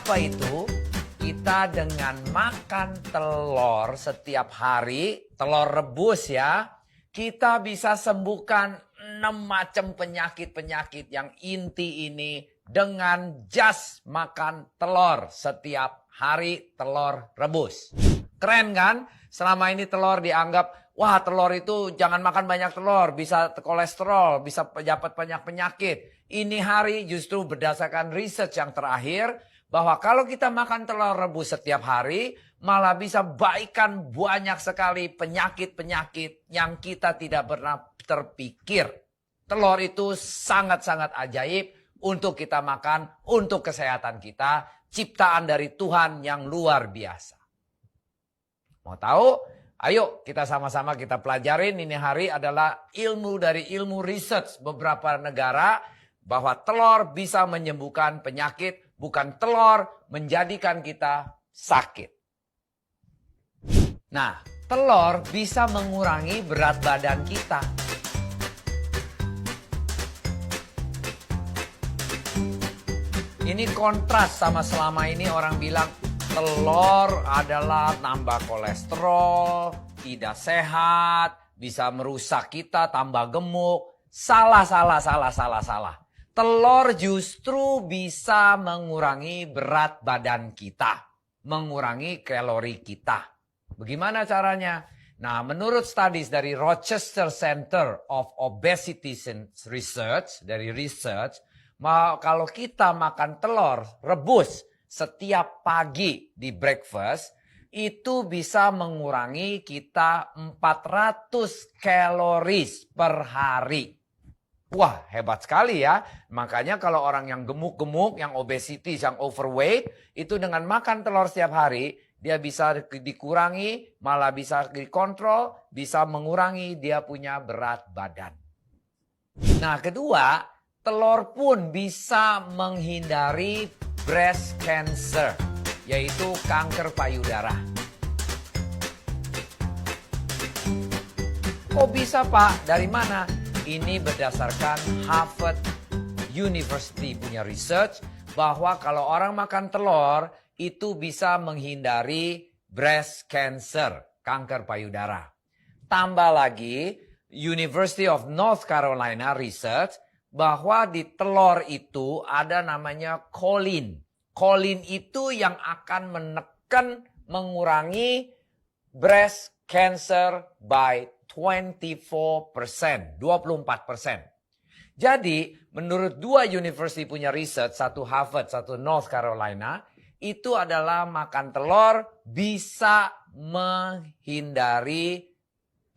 Apa itu? Kita dengan makan telur setiap hari, telur rebus ya, kita bisa sembuhkan 6 macam penyakit-penyakit yang inti ini dengan just makan telur setiap hari, telur rebus. Keren kan? Selama ini telur dianggap, wah telur itu jangan makan banyak telur, bisa kolesterol, bisa dapat banyak penyakit. Ini hari justru berdasarkan research yang terakhir, bahwa kalau kita makan telur rebus setiap hari, malah bisa baikkan banyak sekali penyakit-penyakit yang kita tidak pernah terpikir. Telur itu sangat-sangat ajaib untuk kita makan, untuk kesehatan kita, ciptaan dari Tuhan yang luar biasa. Mau tahu? Ayo kita sama-sama kita pelajarin. Ini hari adalah ilmu dari ilmu research beberapa negara bahwa telur bisa menyembuhkan penyakit, bukan telur menjadikan kita sakit. Nah, telur bisa mengurangi berat badan kita. Ini kontras sama selama ini orang bilang telur adalah nambah kolesterol, tidak sehat, bisa merusak kita, tambah gemuk. Salah. Telur justru bisa mengurangi berat badan kita, mengurangi kalori kita. Bagaimana caranya? Nah, menurut studies dari Rochester Center of Obesity Research, kalau kita makan telur rebus setiap pagi di breakfast, itu bisa mengurangi kita 400 kalori per hari. Wah, hebat sekali ya. Makanya kalau orang yang gemuk-gemuk, yang obesity, yang overweight, itu dengan makan telur setiap hari, dia bisa dikurangi, malah bisa dikontrol, bisa mengurangi dia punya berat badan. Nah, kedua, telur pun bisa menghindari breast cancer, yaitu kanker payudara. Kok bisa, Pak? Dari mana? Ini berdasarkan Harvard University punya research bahwa kalau orang makan telur itu bisa menghindari breast cancer, kanker payudara. Tambah lagi, University of North Carolina research bahwa di telur itu ada namanya choline. Choline itu yang akan menekan, mengurangi breast cancer by 24%. Jadi, menurut dua university punya research, satu Harvard, satu North Carolina, itu adalah makan telur bisa menghindari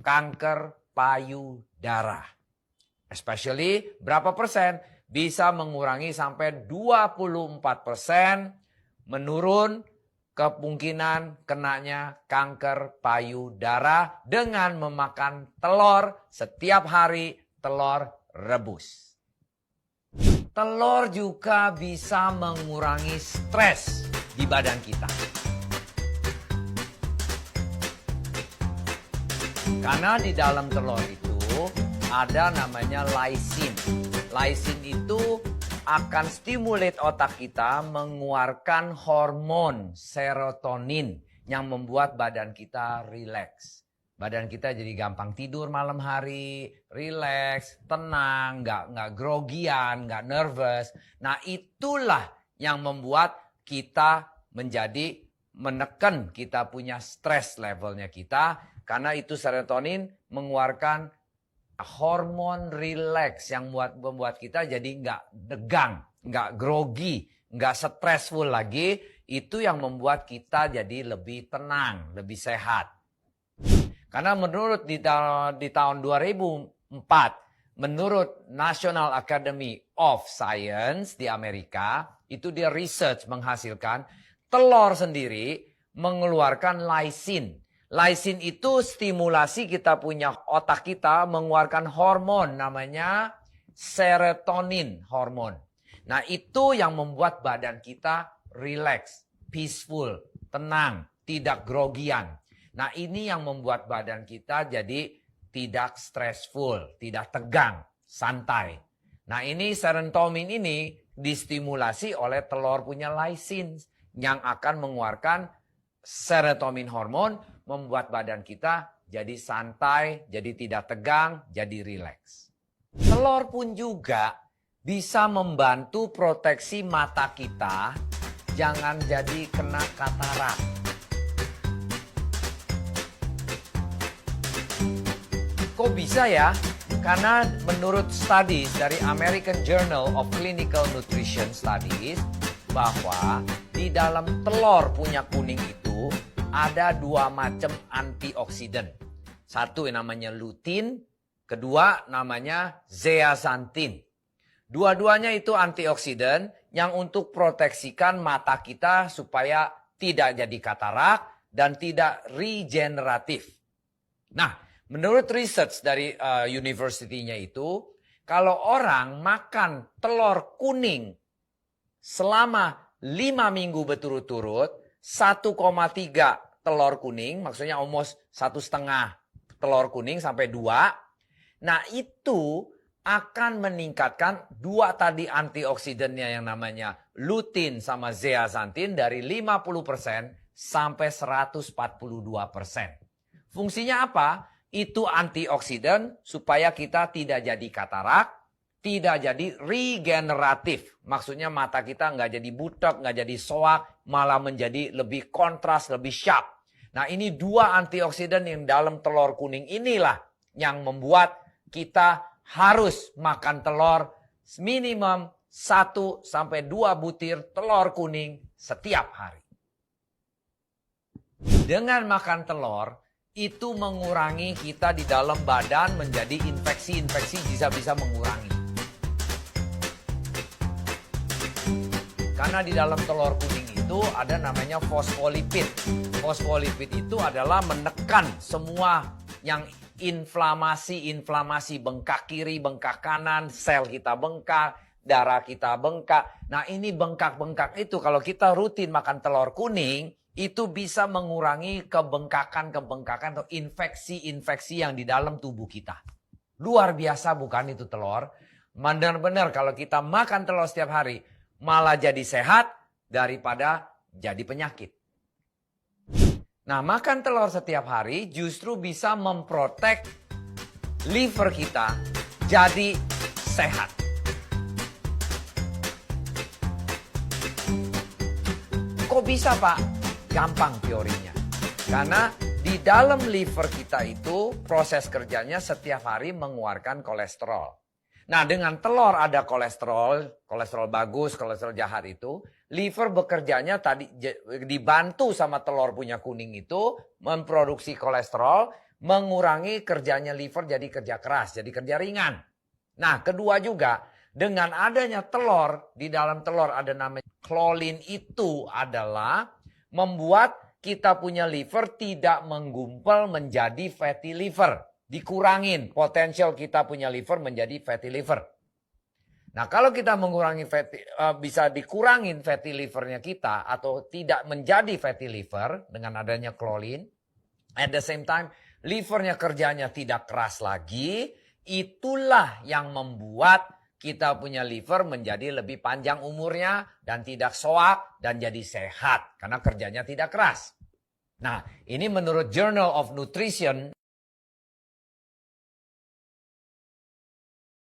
kanker payudara. Especially berapa persen? Bisa mengurangi sampai 24% menurun kemungkinan kenanya kanker payudara dengan memakan telur setiap hari, telur rebus. Telur juga bisa mengurangi stres di badan kita. Karena di dalam telur itu ada namanya lysine. Lysine itu akan stimulate otak kita mengeluarkan hormon serotonin yang membuat badan kita rileks. Badan kita jadi gampang tidur malam hari, rileks, tenang, nggak grogian, nggak nervous. Nah, itulah yang membuat kita menjadi menekan kita punya stres levelnya kita. Karena itu serotonin mengeluarkan hormon relax yang membuat kita jadi nggak degang, nggak grogi, nggak stressful lagi. Itu yang membuat kita jadi lebih tenang, lebih sehat. Karena menurut di tahun 2004, menurut National Academy of Science di Amerika, itu dia research menghasilkan telur sendiri mengeluarkan lysine. Lysine itu stimulasi kita punya otak kita mengeluarkan hormon namanya serotonin hormon. Nah, itu yang membuat badan kita relax, peaceful, tenang, tidak grogian. Nah, ini yang membuat badan kita jadi tidak stressful, tidak tegang, santai. Nah, ini serotonin ini distimulasi oleh telur punya lysine. yang akan mengeluarkan serotonin hormon, membuat badan kita jadi santai, jadi tidak tegang, jadi rileks. Telur pun juga bisa membantu proteksi mata kita, jangan jadi kena katarak. Kok bisa ya? Karena menurut studies dari American Journal of Clinical Nutrition Studies, bahwa di dalam telur punya kuning itu ada 2 macam antioksidan. Satu yang namanya lutein, kedua namanya zeaxanthin. Dua-duanya itu antioksidan yang untuk proteksikan mata kita supaya tidak jadi katarak dan tidak regeneratif. Nah, menurut research dari university-nya itu, kalau orang makan telur kuning selama 5 minggu berturut-turut, 1,3 telur kuning, maksudnya almost 1,5 telur kuning sampai 2. Nah itu akan meningkatkan 2 tadi antioksidannya yang namanya lutein sama zeaxanthin dari 50% sampai 142%. Fungsinya apa? Itu antioksidan supaya kita tidak jadi katarak, tidak jadi regeneratif. Maksudnya mata kita nggak jadi butek, nggak jadi soak, malah menjadi lebih kontras, lebih sharp. Nah ini 2 antioksidan yang dalam telur kuning inilah yang membuat kita harus makan telur minimum 1-2 butir telur kuning setiap hari. Dengan makan telur, itu mengurangi kita di dalam badan menjadi infeksi-infeksi bisa mengurangi. Karena di dalam telur kuning itu ada namanya fosfolipid. Fosfolipid itu adalah menekan semua yang inflamasi bengkak kiri, bengkak kanan, sel kita bengkak, darah kita bengkak. Nah ini bengkak-bengkak itu kalau kita rutin makan telur kuning, itu bisa mengurangi kebengkakan atau infeksi-infeksi yang di dalam tubuh kita. Luar biasa bukan itu telur? Benar-benar kalau kita makan telur setiap hari, malah jadi sehat daripada jadi penyakit. Nah, makan telur setiap hari justru bisa memprotek liver kita jadi sehat. Kok bisa, Pak? Gampang teorinya. Karena di dalam liver kita itu proses kerjanya setiap hari mengeluarkan kolesterol. Nah dengan telur ada kolesterol bagus, kolesterol jahat itu. Liver bekerjanya tadi dibantu sama telur punya kuning itu memproduksi kolesterol, mengurangi kerjanya liver jadi kerja keras, jadi kerja ringan. Nah kedua juga dengan adanya telur, di dalam telur ada namanya klorin itu adalah membuat kita punya liver tidak menggumpal menjadi fatty liver. Dikurangin potensial kita punya liver menjadi fatty liver. Nah kalau kita mengurangi bisa dikurangin fatty livernya kita atau tidak menjadi fatty liver dengan adanya klorin. At the same time livernya kerjanya tidak keras lagi. Itulah yang membuat kita punya liver menjadi lebih panjang umurnya dan tidak soak dan jadi sehat karena kerjanya tidak keras. Nah, ini menurut Journal of Nutrition